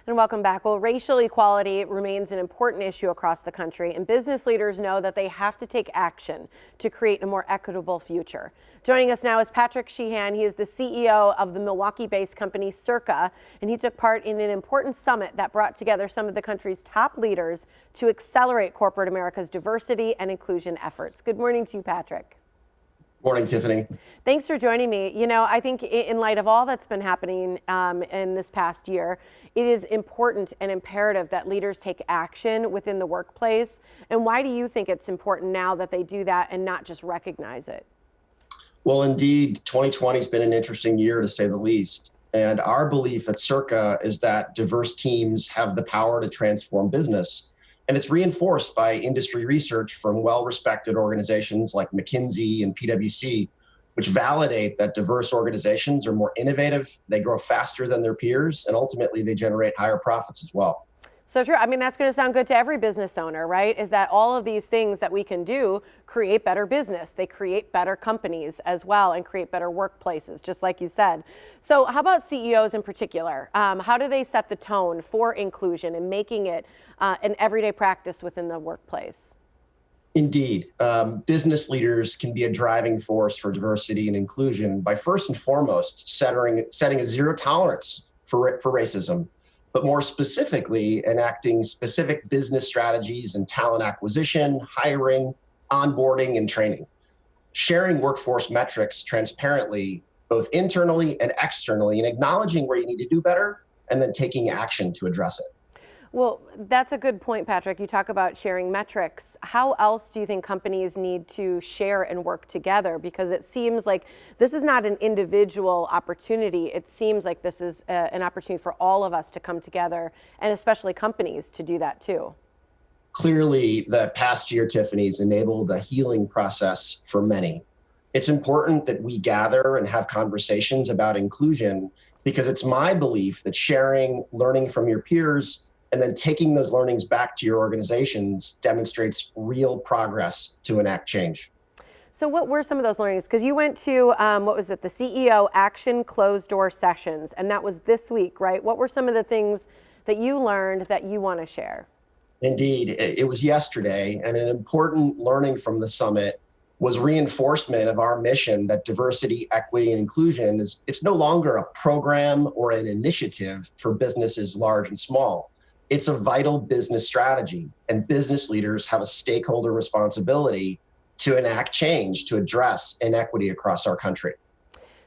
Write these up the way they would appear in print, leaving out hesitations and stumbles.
And welcome back. Well, racial equality remains an important issue across the country, and business leaders know that they have to take action to create a more equitable future. Joining us now is Patrick Sheahan. He is the CEO of the Milwaukee-based company Circa, and he took part in an important summit that brought together some of the country's top leaders to accelerate corporate America's diversity and inclusion efforts. Good morning to you, Patrick. Morning, Tiffany. Thanks for joining me. You know, I think in light of all that's been happening in this past year, it is important and imperative that leaders take action within the workplace. And why do you think it's important now that they do that and not just recognize it? Well, indeed, 2020 has been an interesting year, to say the least. And our belief at Circa is that diverse teams have the power to transform business. And it's reinforced by industry research from well-respected organizations like McKinsey and PwC, which validate that diverse organizations are more innovative, they grow faster than their peers, and ultimately they generate higher profits as well. So true. I mean, that's going to sound good to every business owner, right? Is that all of these things that we can do create better business. They create better companies as well and create better workplaces, just like you said. So how about CEOs in particular? How do they set the tone for inclusion and making it an everyday practice within the workplace? Indeed, business leaders can be a driving force for diversity and inclusion by first and foremost setting a zero tolerance for racism, but more specifically enacting specific business strategies and talent acquisition, hiring, onboarding, and training. Sharing workforce metrics transparently, both internally and externally, and acknowledging where you need to do better, and then taking action to address it. Well, that's a good point, Patrick. You talk about sharing metrics. How else do you think companies need to share and work together? Because it seems like this is not an individual opportunity. It seems like this is an opportunity for all of us to come together, and especially companies to do that too. Clearly, the past year, Tiffany's enabled a healing process for many. It's important that we gather and have conversations about inclusion because it's my belief that sharing, learning from your peers, and then taking those learnings back to your organizations demonstrates real progress to enact change. So what were some of those learnings? Because you went to, what was it, the CEO Action Closed Door Sessions, and that was this week, right? What were some of the things that you learned that you want to share? Indeed, it was yesterday, and an important learning from the summit was reinforcement of our mission that diversity, equity, and inclusion it's no longer a program or an initiative for businesses large and small. It's a vital business strategy, and business leaders have a stakeholder responsibility to enact change to address inequity across our country.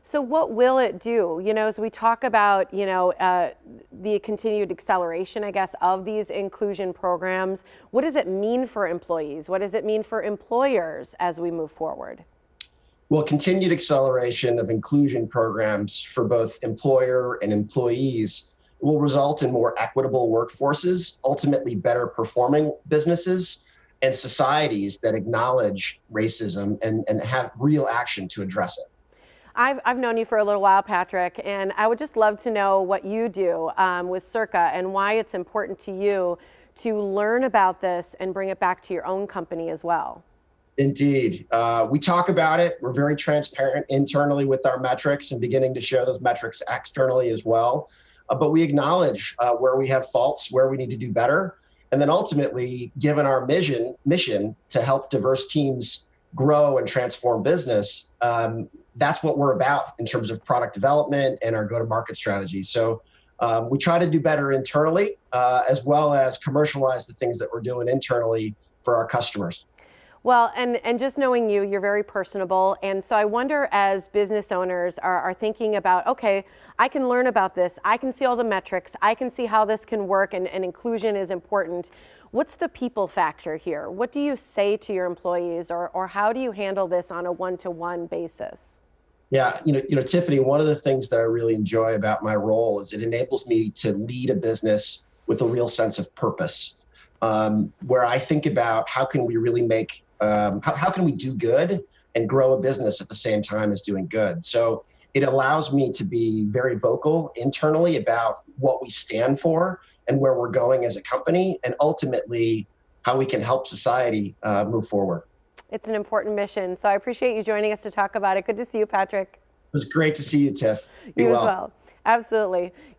So what will it do? You know, as we talk about, the continued acceleration, I guess, of these inclusion programs, what does it mean for employees? What does it mean for employers as we move forward? Well, continued acceleration of inclusion programs for both employer and employees will result in more equitable workforces, ultimately better performing businesses and societies that acknowledge racism and have real action to address it. I've known you for a little while, Patrick, and I would just love to know what you do with Circa and why it's important to you to learn about this and bring it back to your own company as well. Indeed. We talk about it. We're very transparent internally with our metrics and beginning to share those metrics externally as well. But we acknowledge where we have faults, where we need to do better. And then ultimately, given our mission to help diverse teams grow and transform business, that's what we're about in terms of product development and our go-to-market strategy. So we try to do better internally, as well as commercialize the things that we're doing internally for our customers. Well, and just knowing you, you're very personable. And so I wonder, as business owners are thinking about, okay, I can learn about this. I can see all the metrics. I can see how this can work and inclusion is important. What's the people factor here? What do you say to your employees or how do you handle this on a one-to-one basis? Yeah, Tiffany, one of the things that I really enjoy about my role is it enables me to lead a business with a real sense of purpose, where I think about how can we really how can we do good and grow a business at the same time as doing good. So it allows me to be very vocal internally about what we stand for and where we're going as a company, and ultimately how we can help society move forward. It's an important mission. So I appreciate you joining us to talk about it. Good to see you, Patrick. It was great to see you, Tiff. Be You well. as well. Absolutely.